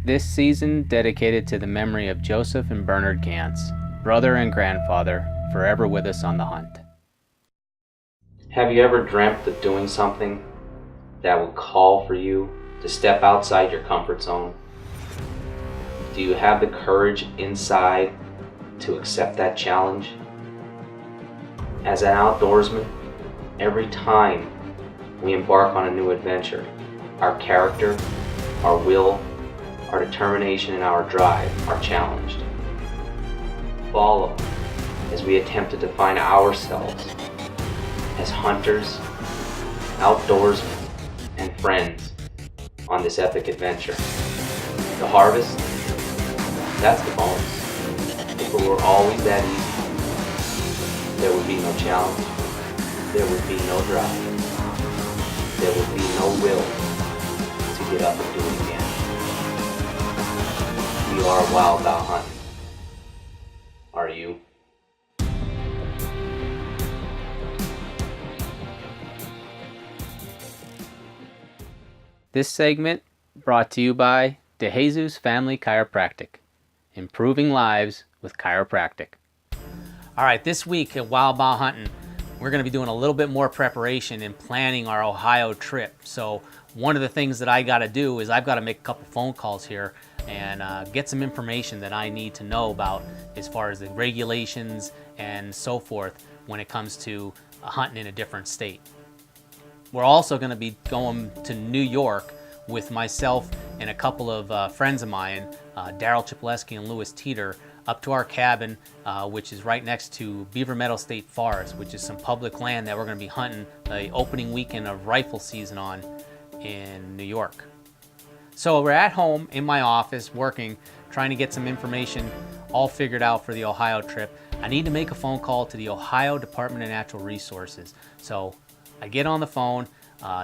This season dedicated to the memory of Joseph and Bernard Ganc, brother and grandfather, forever with us on the hunt. Have you ever dreamt of doing something that would call for you to step outside your comfort zone? Do you have the courage inside to accept that challenge? As an outdoorsman, every time we embark on a new adventure, our character, our will, our determination, and our drive are challenged. Follow as we attempt to define ourselves as hunters, outdoorsmen, and friends on this epic adventure. The harvest, that's the bonus. If it were always that easy, there would be no challenge, there would be no drive, there would be no will to get up and do it again. We are wild Bout hunting. Are you? This segment brought to you by Hayeses Family Chiropractic, improving lives with chiropractic. All right, this week at Wild Bout Hunting, we're going to be doing a little bit more preparation and planning our Ohio trip. So one of the things that I got to do is I've got to make a couple phone calls here and get some information that I need to know about as far as the regulations and so forth when it comes to hunting in a different state. We're also going to be going to New York with myself and a couple of friends of mine, Daryl Chipleski and Louis Teeter, up to our cabin, which is right next to Beaver Meadow State Forest, which is some public land that we're going to be hunting the opening weekend of rifle season on in New York. So we're at home in my office working, trying to get some information all figured out for the Ohio trip. I need to make a phone call to the Ohio Department of Natural Resources. So I get on the phone.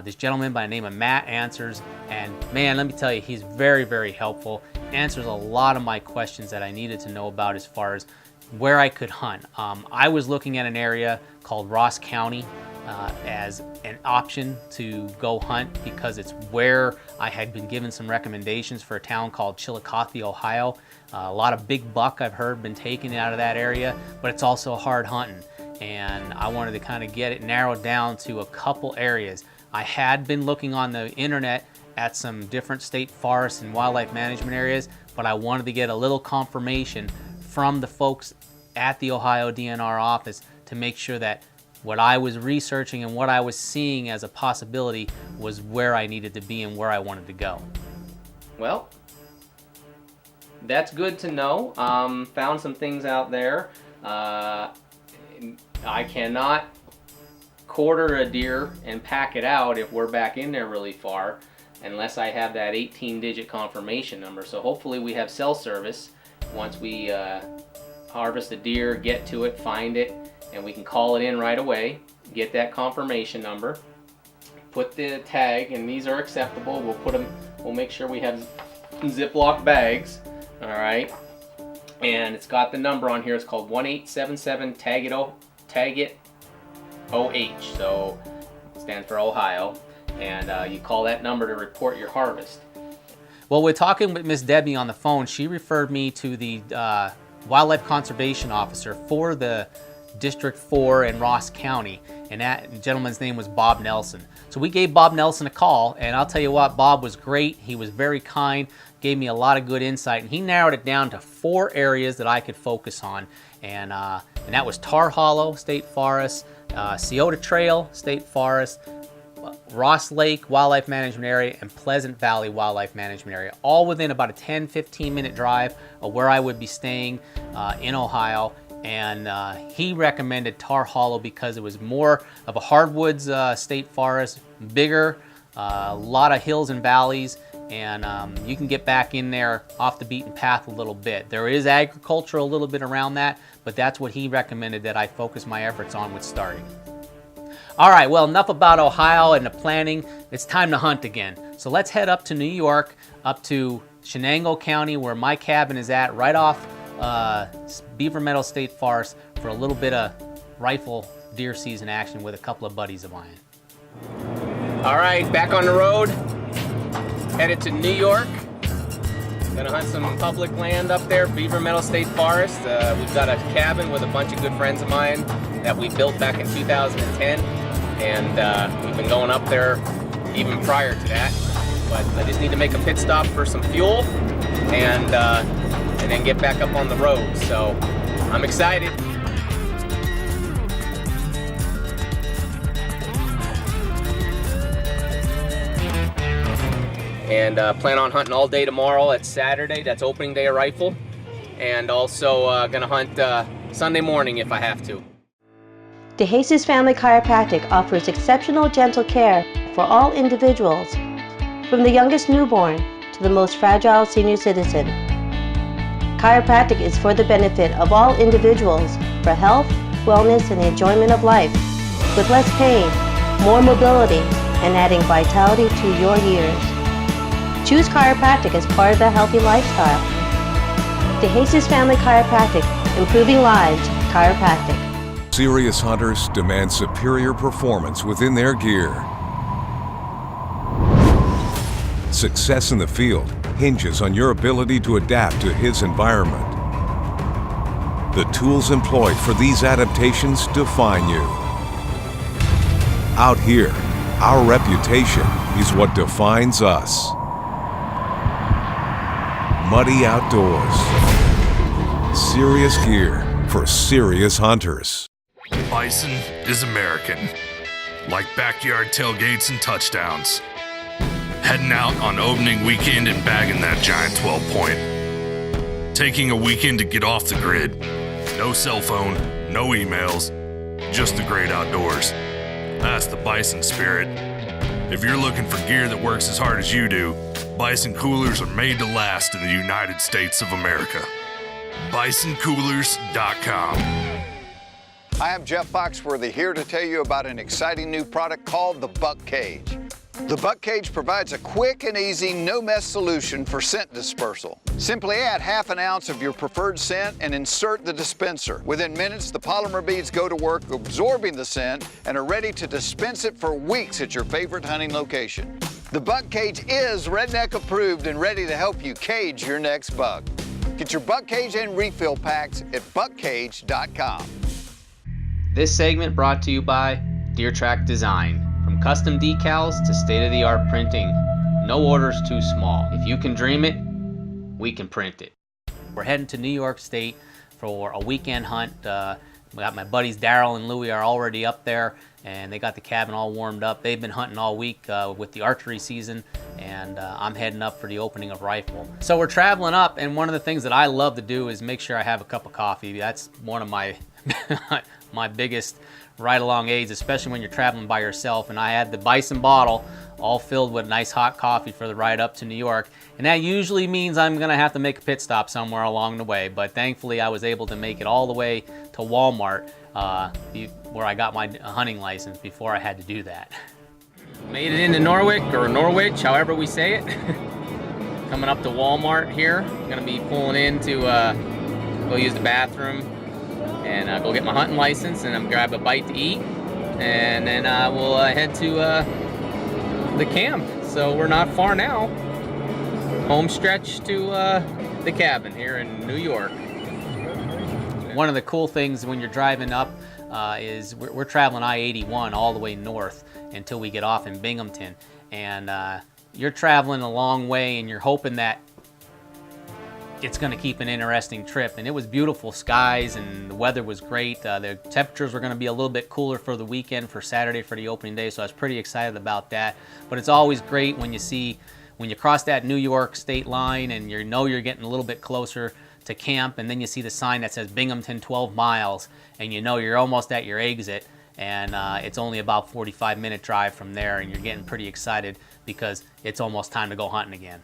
This gentleman by the name of Matt answers, and man, let me tell you, he's very, very helpful. Answers a lot of my questions that I needed to know about as far as where I could hunt. I was looking at an area called Ross County as an option to go hunt because it's where I had been given some recommendations for a town called Chillicothe, Ohio. A lot of big buck I've heard been taken out of that area, but it's also hard hunting. And I wanted to kind of get it narrowed down to a couple areas. I had been looking on the internet at some different state forests and wildlife management areas, but I wanted to get a little confirmation from the folks at the Ohio DNR office to make sure that what I was researching and what I was seeing as a possibility was where I needed to be and where I wanted to go. Well, that's good to know. Found some things out there. I cannot quarter a deer and pack it out if we're back in there really far unless I have that 18-digit confirmation number. So hopefully we have cell service once we harvest a deer, get to it, find it, and we can call it in right away, get that confirmation number, put the tag, and these are acceptable. We'll put them, we'll make sure we have Ziploc bags, all right? And it's got the number on here. It's called 1877 tag it OH, so it stands for Ohio, and you call that number to report your harvest. Well, we're talking with Miss Debbie on the phone. She referred me to the wildlife conservation officer for the District 4 in Ross County, and that gentleman's name was Bob Nelson. So we gave Bob Nelson a call, and I'll tell you what, Bob was great. He was very kind, gave me a lot of good insight, and he narrowed it down to 4 areas that I could focus on, and that was Tar Hollow State Forest, Scioto Trail State Forest, Ross Lake Wildlife Management Area, and Pleasant Valley Wildlife Management Area, all within about a 10-15 minute drive of where I would be staying in Ohio. And he recommended Tar Hollow because it was more of a hardwoods state forest, bigger, a lot of hills and valleys, and you can get back in there off the beaten path a little bit. There is agriculture a little bit around that, but that's what he recommended that I focus my efforts on with starting. All right, well, enough about Ohio and the planning. It's time to hunt again. So let's head up to New York, up to Shenango County, where my cabin is at, right off Beaver Meadow State Forest, for a little bit of rifle deer season action with a couple of buddies of mine. All right, back on the road, headed to New York. Gonna hunt some public land up there, Beaver Meadow State Forest. We've got a cabin with a bunch of good friends of mine that we built back in 2010, and we've been going up there even prior to that. But I just need to make a pit stop for some fuel, and then get back up on the road. So I'm excited. And plan on hunting all day tomorrow. It's Saturday, that's opening day of rifle. And also gonna hunt Sunday morning if I have to. The Hayeses Family Chiropractic offers exceptional dental care for all individuals, from the youngest newborn to the most fragile senior citizen. Chiropractic is for the benefit of all individuals for health, wellness, and the enjoyment of life, with less pain, more mobility, and adding vitality to your years. Choose chiropractic as part of a healthy lifestyle. The Hayeses Family Chiropractic, improving lives, chiropractic. Serious hunters demand superior performance within their gear. Success in the field hinges on your ability to adapt to his environment. The tools employed for these adaptations define you. Out here, our reputation is what defines us. Muddy Outdoors. Serious gear for serious hunters. Bison is American, like backyard tailgates and touchdowns. Heading out on opening weekend and bagging that giant 12-point. Taking a weekend to get off the grid. No cell phone, no emails, just the great outdoors. That's the Bison spirit. If you're looking for gear that works as hard as you do, Bison coolers are made to last in the United States of America. BisonCoolers.com. Hi, I'm Jeff Foxworthy here to tell you about an exciting new product called the Buck Cage. The Buck Cage provides a quick and easy, no-mess solution for scent dispersal. Simply add half an ounce of your preferred scent and insert the dispenser. Within minutes, the polymer beads go to work absorbing the scent and are ready to dispense it for weeks at your favorite hunting location. The Buck Cage is Redneck approved and ready to help you cage your next buck. Get your Buck Cage and refill packs at buckcage.com. This segment brought to you by Deer Track Design. From custom decals to state-of-the-art printing, no order's too small. If you can dream it, we can print it. We're heading to New York State for a weekend hunt. We got my buddies Daryl and Louie are already up there, and they got the cabin all warmed up. They've been hunting all week with the archery season, and I'm heading up for the opening of rifle. So we're traveling up, and one of the things that I love to do is make sure I have a cup of coffee. That's one of my my biggest ride-along aids, especially when you're traveling by yourself. And I had the Bison bottle all filled with nice hot coffee for the ride up to New York. And that usually means I'm gonna have to make a pit stop somewhere along the way. But thankfully I was able to make it all the way to Walmart where I got my hunting license before I had to do that. Made it into Norwich, or Norwich, however we say it. Coming up to Walmart here. Gonna be pulling in to go use the bathroom and go get my hunting license and grab a bite to eat, and then we'll head to the camp. So we're not far now. Home stretch to the cabin here in New York. One of the cool things when you're driving up is we're traveling I-81 all the way north until we get off in Binghamton, and you're traveling a long way and you're hoping that it's going to keep an interesting trip. And it was beautiful skies and the weather was great. The temperatures were going to be a little bit cooler for the weekend, for Saturday, for the opening day, so I was pretty excited about that. But it's always great when you cross that New York state line and you know you're getting a little bit closer to camp, and then you see the sign that says Binghamton 12 miles, and you know you're almost at your exit, and it's only about 45-minute drive from there, and you're getting pretty excited because it's almost time to go hunting again.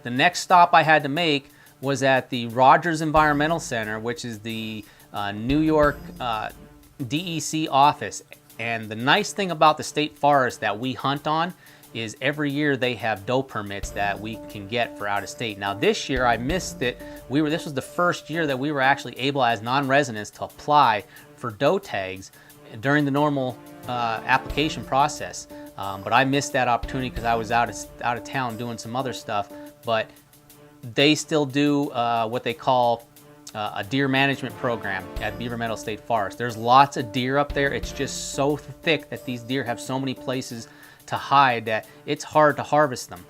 The next stop I had to make was at the Rogers Environmental Center, which is the New York DEC office. And the nice thing about the state forest that we hunt on is every year they have doe permits that we can get for out of state. Now this year I missed it. This was the first year that we were actually able as non-residents to apply for doe tags during the normal application process. But I missed that opportunity because I was out of town doing some other stuff. But they still do what they call a deer management program at Beaver Meadow State Forest. There's lots of deer up there. It's just so thick that these deer have so many places to hide that it's hard to harvest them.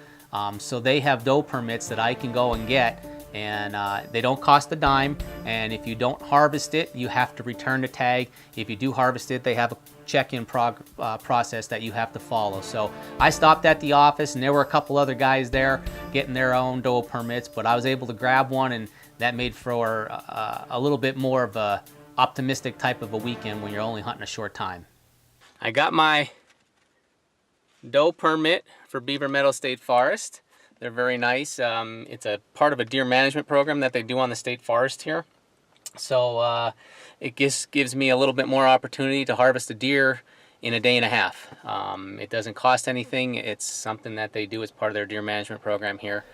So they have doe permits that I can go and get, and they don't cost a dime, and if you don't harvest it, you have to return the tag. If you do harvest it, they have a check-in process that you have to follow. So I stopped at the office, and there were a couple other guys there getting their own doe permits, but I was able to grab one, and that made for a little bit more of a optimistic type of a weekend when you're only hunting a short time. I got my doe permit for Beaver Meadow State Forest. They're very nice. It's a part of a deer management program that they do on the state forest here. So it gives me a little bit more opportunity to harvest a deer in a day and a half. It doesn't cost anything. It's something that they do as part of their deer management program here.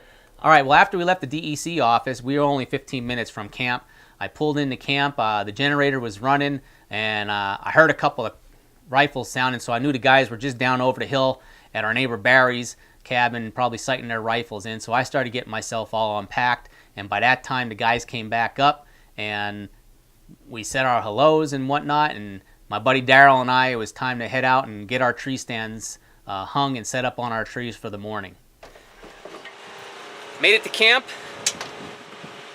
All right, well, after we left the DEC office, we were only 15 minutes from camp. I pulled into camp. The generator was running, and I heard a couple of rifles sounding, so I knew the guys were just down over the hill at our neighbor Barry's cabin, probably sighting their rifles in. So I started getting myself all unpacked, and by that time the guys came back up and we said our hellos and whatnot, and my buddy Daryl and I, it was time to head out and get our tree stands hung and set up on our trees for the morning. Made it to camp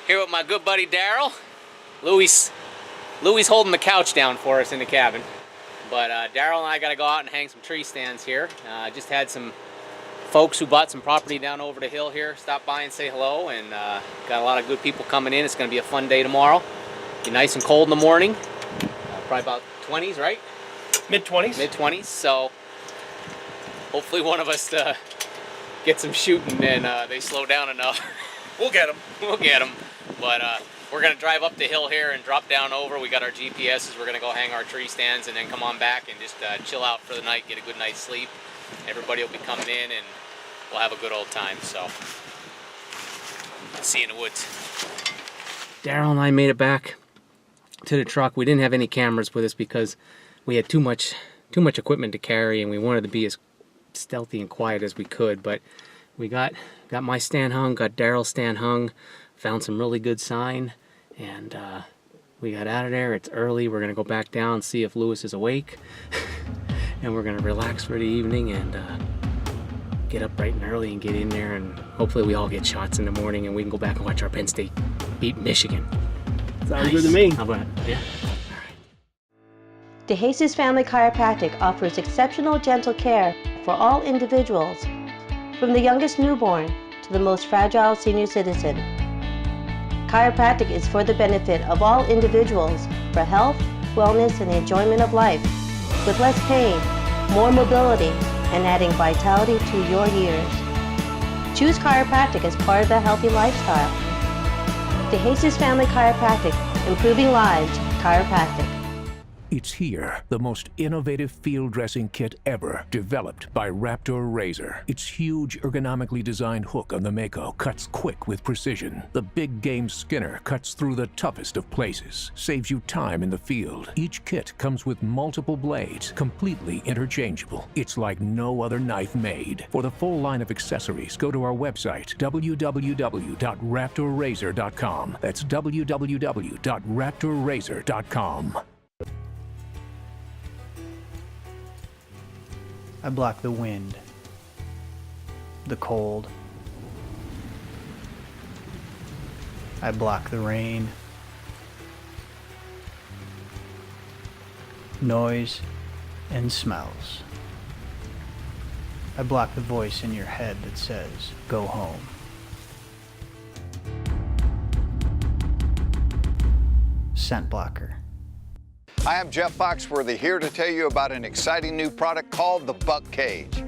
here with my good buddy Daryl. Louis holding the couch down for us in the cabin, but Daryl and I got to go out and hang some tree stands here. Just had some folks who bought some property down over the hill here stop by and say hello, and got a lot of good people coming in. It's going to be a fun day tomorrow. Be nice and cold in the morning, probably about 20s, right? Mid-20s. Mid-20s, so hopefully one of us get some shooting and they slow down enough. We'll get them. We'll get them, but we're going to drive up the hill here and drop down over. We got our GPSs. We're going to go hang our tree stands and then come on back and just chill out for the night, get a good night's sleep. Everybody will be coming in and we'll have a good old time. So, see you in the woods. Daryl and I made it back to the truck. We didn't have any cameras with us because we had too much equipment to carry, and we wanted to be as stealthy and quiet as we could. But we got my stand hung, got Daryl's stand hung, found some really good sign, and we got out of there. It's early. We're gonna go back down, see if Lewis is awake. And we're gonna relax for the evening and get up bright and early and get in there, and hopefully we all get shots in the morning and we can go back and watch our Penn State beat Michigan. Sounds good to me. How about it? Yeah. The Hayeses Family Chiropractic offers exceptional dental care for all individuals, from the youngest newborn to the most fragile senior citizen. Chiropractic is for the benefit of all individuals for health, wellness, and the enjoyment of life, with less pain, more mobility, and adding vitality to your years. Choose chiropractic as part of the healthy lifestyle. The Hayeses Family Chiropractic, improving lives, chiropractic. It's here, the most innovative field dressing kit ever, developed by Raptor Razor. Its huge, ergonomically designed hook on the Mako cuts quick with precision. The big game Skinner cuts through the toughest of places, saves you time in the field. Each kit comes with multiple blades, completely interchangeable. It's like no other knife made. For the full line of accessories, go to our website, www.raptorrazor.com. That's www.raptorrazor.com. I block the wind, the cold. I block the rain, noise, and smells. I block the voice in your head that says, go home. Scent blocker. Hi, I'm Jeff Foxworthy here to tell you about an exciting new product called the Buck Cage.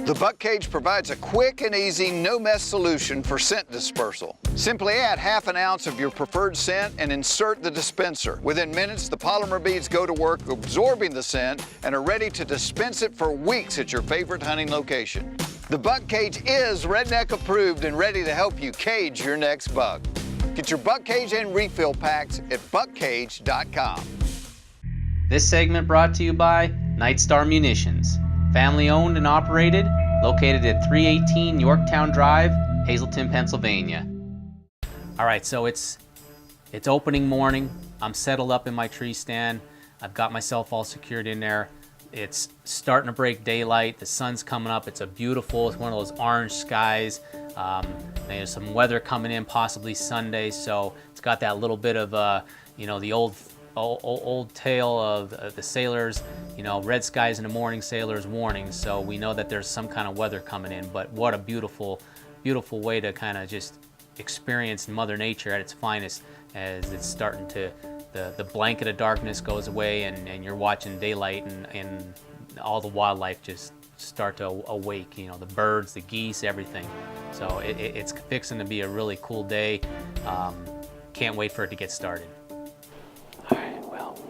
The Buck Cage provides a quick and easy, no-mess solution for scent dispersal. Simply add half an ounce of your preferred scent and insert the dispenser. Within minutes, the polymer beads go to work absorbing the scent and are ready to dispense it for weeks at your favorite hunting location. The Buck Cage is Redneck approved and ready to help you cage your next buck. Get your Buck Cage and refill packs at buckcage.com. This segment brought to you by Nightstar Munitions, family owned and operated, located at 318 Yorktown Drive, Hazleton, Pennsylvania. All right, so it's opening morning. I'm settled up in my tree stand. I've got myself all secured in there. It's starting to break daylight. The sun's coming up. It's beautiful. It's one of those orange skies. There's some weather coming in, possibly Sunday. So it's got that little bit of, the old tale of the sailors, red skies in the morning, sailors warning. So we know that there's some kind of weather coming in. But what a beautiful, beautiful way to kind of just experience Mother Nature at its finest as it's starting to, the blanket of darkness goes away and you're watching daylight and all the wildlife just start to awake, the birds, the geese, everything. So it's fixing to be a really cool day. Can't wait for it to get started. All right, well,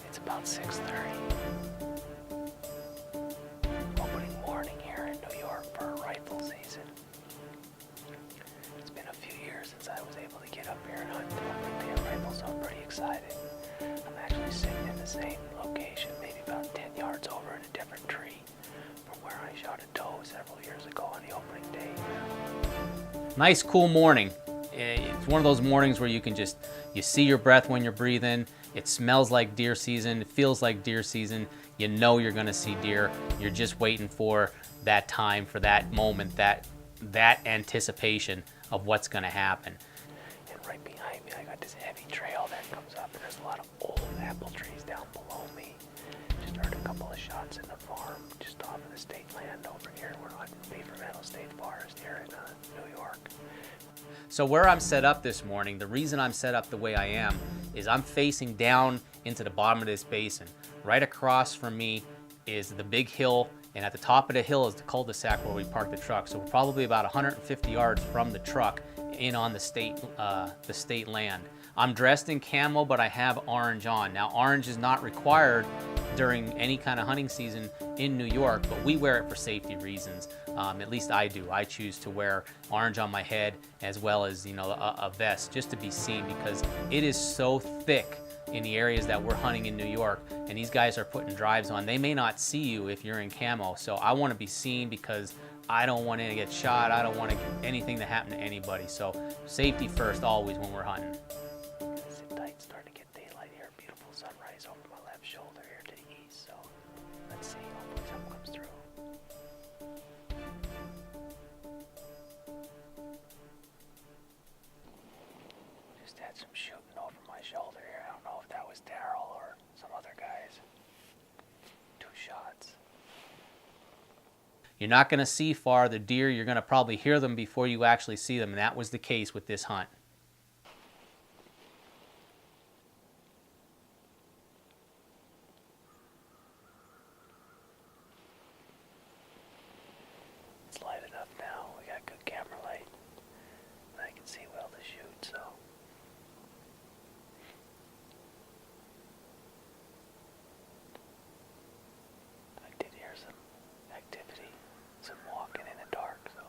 it's about 6:30. Opening morning here in New York for rifle season. It's been a few years since I was able to get up here and hunt open-tail rifles, so I'm pretty excited. I'm actually sitting in the same location, maybe about 10 yards over in a different tree from where I shot a doe several years ago on the opening day. Nice, cool morning. It's one of those mornings where you see your breath when you're breathing. It smells like deer season. It feels like deer season. You know you're going to see deer. You're just waiting for that time, for that moment, that anticipation of what's going to happen. And right behind me, I got this heavy trail that comes up, and there's a lot of old apple trees down below me. Just heard a couple of shots in the farm just off of the state land over here. We're on Beaver Meadow State Forest here in New York. So where I'm set up this morning, the reason I'm set up the way I am is I'm facing down into the bottom of this basin. Right across from me is the big hill, and at the top of the hill is the cul-de-sac where we park the truck. So we're probably about 150 yards from the truck in on the state land. I'm dressed in camo, but I have orange on. Now, orange is not required during any kind of hunting season in New York, but we wear it for safety reasons. At least I do. I choose to wear orange on my head as well as, a vest just to be seen, because it is so thick in the areas that we're hunting in New York, and these guys are putting drives on. They may not see you if you're in camo, so I want to be seen because I don't want to get shot. I don't want anything to happen to anybody. So safety first always when we're hunting. Sit tight, starting to get daylight here. Beautiful sunrise over my left shoulder here to the east. So let's see, hopefully something comes through. Just had some shooting over my shoulder here. I don't know if that was Daryl or some other guys. 2 shots. You're not going to see far the deer. You're going to probably hear them before you actually see them, and that was the case with this hunt. It's light enough now. We got good camera light. I can see well to shoot, so. I did hear some activity, some walking in the dark, so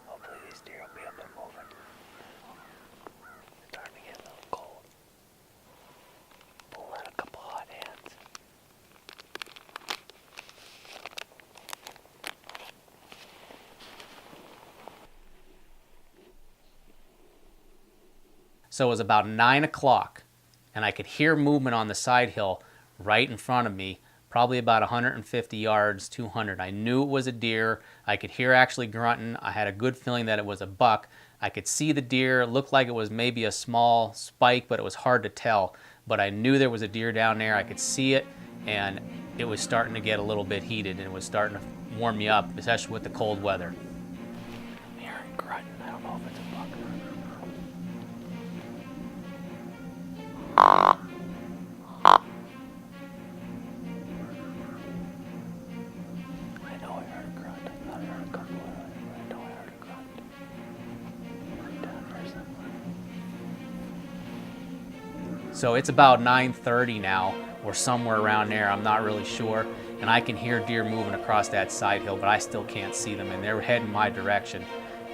hopefully these deer will be up and moving. It's starting to get a little cold. Pull out a couple hot hands. So it was about 9 o'clock, and I could hear movement on the side hill right in front of me, probably about 150 yards, 200. I knew it was a deer. I could hear actually grunting. I had a good feeling that it was a buck. I could see the deer. It looked like it was maybe a small spike, but it was hard to tell. But I knew there was a deer down there. I could see it, and it was starting to get a little bit heated, and it was starting to warm me up, especially with the cold weather. I'm hearing grunting. I don't know if it's a buck. I know I heard a grunt. I thought I heard a couple of others, but I know I heard a grunt. Right down there somewhere. So it's about 9:30 now, or somewhere around there. I'm not really sure. And I can hear deer moving across that side hill, but I still can't see them, and they're heading my direction.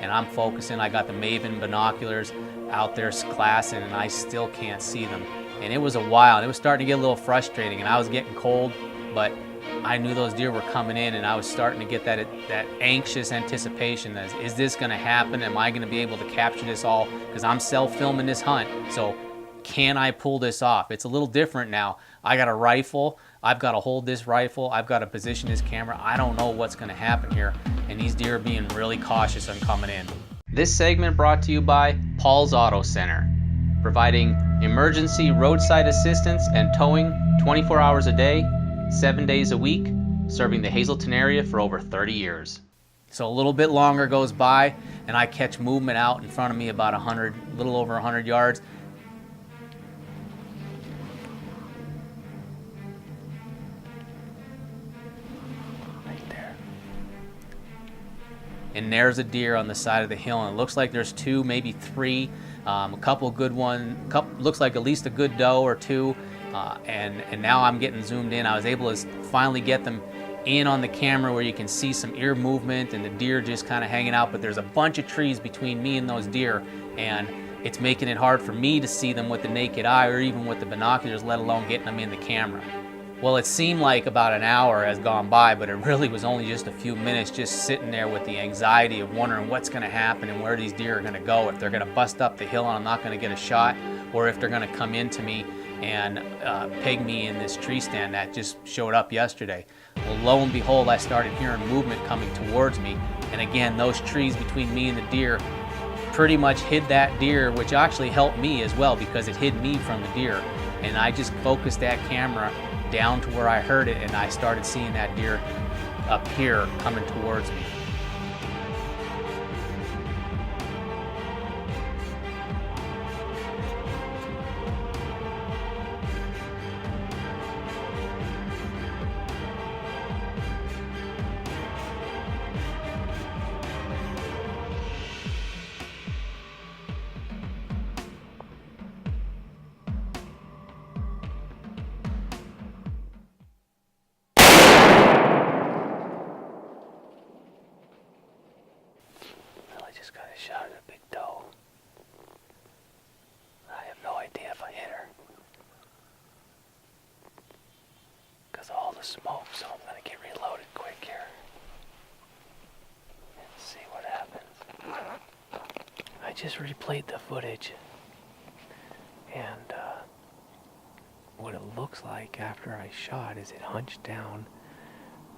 And I'm focusing. I got the Maven binoculars out there glassing, and I still can't see them. And it was a while. It was starting to get a little frustrating, and I was getting cold, but I knew those deer were coming in, and I was starting to get that anxious anticipation. Is this going to happen? Am I going to be able to capture this all? Because I'm self-filming this hunt, so can I pull this off? It's a little different now. I got a rifle. I've got to hold this rifle. I've got to position this camera. I don't know what's going to happen here, and these deer are being really cautious on coming in. This segment brought to you by Paul's Auto Center, providing emergency roadside assistance and towing 24 hours a day, 7 days a week, serving the Hazleton area for over 30 years. So a little bit longer goes by, and I catch movement out in front of me about a little over 100 yards. Right there. And there's a deer on the side of the hill, and it looks like there's two, maybe three, a couple good looks like at least a good doe or two. And now I'm getting zoomed in. I was able to finally get them in on the camera where you can see some ear movement and the deer just kind of hanging out, but there's a bunch of trees between me and those deer, and it's making it hard for me to see them with the naked eye or even with the binoculars, let alone getting them in the camera. Well, it seemed like about an hour has gone by, but it really was only just a few minutes just sitting there with the anxiety of wondering what's going to happen and where these deer are going to go, if they're going to bust up the hill and I'm not going to get a shot, or if they're going to come into me and peg me in this tree stand that just showed up yesterday. Well, lo and behold, I started hearing movement coming towards me, and again, those trees between me and the deer pretty much hid that deer, which actually helped me as well because it hid me from the deer. And I just focused that camera down to where I heard it, and I started seeing that deer up here coming towards me. Got a shot at a big doe. I have no idea if I hit her because of all the smoke, so I'm going to get reloaded quick here and see what happens. I just replayed the footage, and what it looks like after I shot is it hunched down,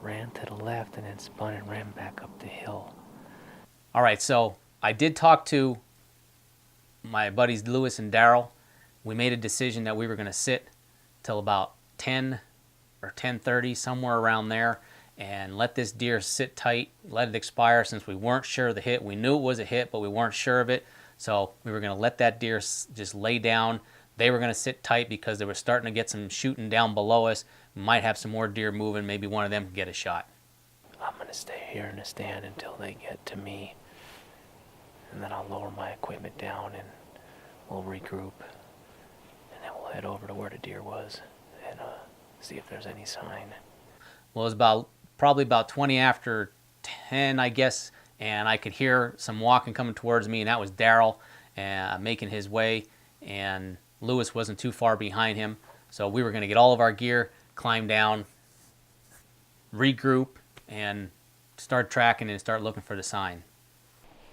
ran to the left, and then spun and ran back up the hill. All right, so I did talk to my buddies Lewis and Daryl. We made a decision that we were going to sit till about 10 or 10:30, somewhere around there, and let this deer sit tight, let it expire since we weren't sure of the hit. We knew it was a hit, but we weren't sure of it. So we were going to let that deer just lay down. They were going to sit tight because they were starting to get some shooting down below us. We might have some more deer moving. Maybe one of them could get a shot. I'm going to stay here in the stand until they get to me. And then I'll lower my equipment down and we'll regroup. And then we'll head over to where the deer was and see if there's any sign. Well, it was probably about 20 after 10, I guess, and I could hear some walking coming towards me, and that was Daryl making his way, and Lewis wasn't too far behind him. So we were going to get all of our gear, climb down, regroup, and start tracking and start looking for the sign.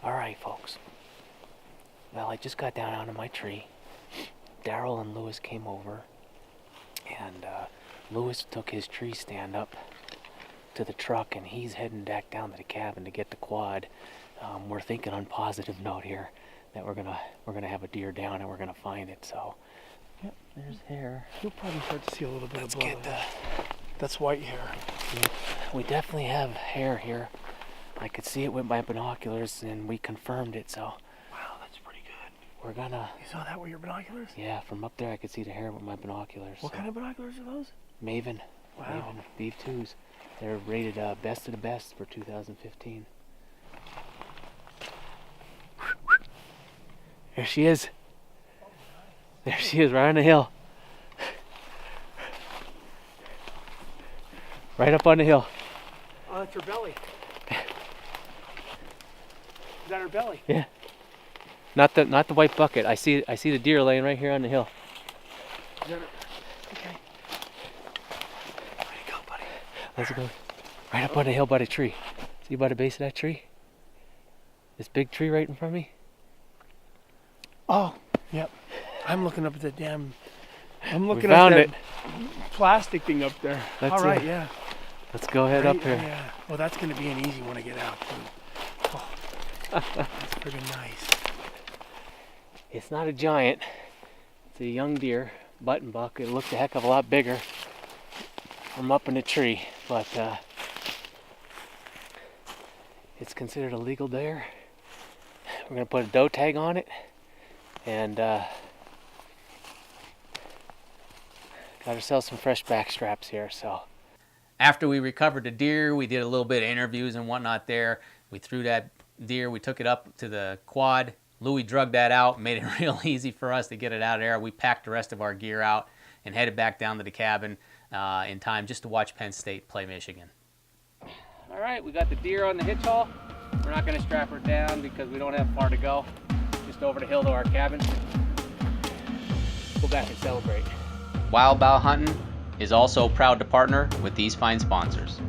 All right, folks. Well, I just got down out of my tree. Daryl and Lewis came over, and Lewis took his tree stand up to the truck, and he's heading back down to the cabin to get the quad. We're thinking on positive note here that we're gonna have a deer down and we're gonna find it. So, yep, there's hair. You'll probably start to see a little bit Let's of blood. get the. That's white hair. We definitely have hair here. I could see it with my binoculars, and we confirmed it. So. Wow, that's pretty good. We're gonna. You saw that with your binoculars? Yeah, from up there I could see the hair with my binoculars. What kind of binoculars are those? Maven. Wow. Maven Beef 2s. They're rated best of the best for 2015. There she is. There she is, right on the hill. Right up on the hill. Oh, that's her belly. Is that her belly? Yeah. Not the white bucket. I see the deer laying right here on the hill. Is that her? Okay. Where'd he go, buddy? Let's go. Right up on the hill by the tree. See by the base of that tree? This big tree right in front of me? Oh, yep. I'm looking up at the damn. I'm We looking found at it. that plastic thing up there. That's All right, it. yeah. Let's go ahead up here. Yeah. Well, that's gonna be an easy one to get out too. Oh, that's pretty nice. It's not a giant. It's a young deer, button buck. It looked a heck of a lot bigger from up in the tree, but it's considered a legal deer. We're gonna put a doe tag on it, and got ourselves some fresh back straps here. So after we recovered the deer, we did a little bit of interviews and whatnot there. We threw that deer, we took it up to the quad. Louis drugged that out, made it real easy for us to get it out of there. We packed the rest of our gear out and headed back down to the cabin in time just to watch Penn State play Michigan. All right, we got the deer on the hitch haul. We're not gonna strap her down because we don't have far to go. Just over the hill to our cabin. Go back and celebrate. Wild Bout Huntin' is also proud to partner with these fine sponsors.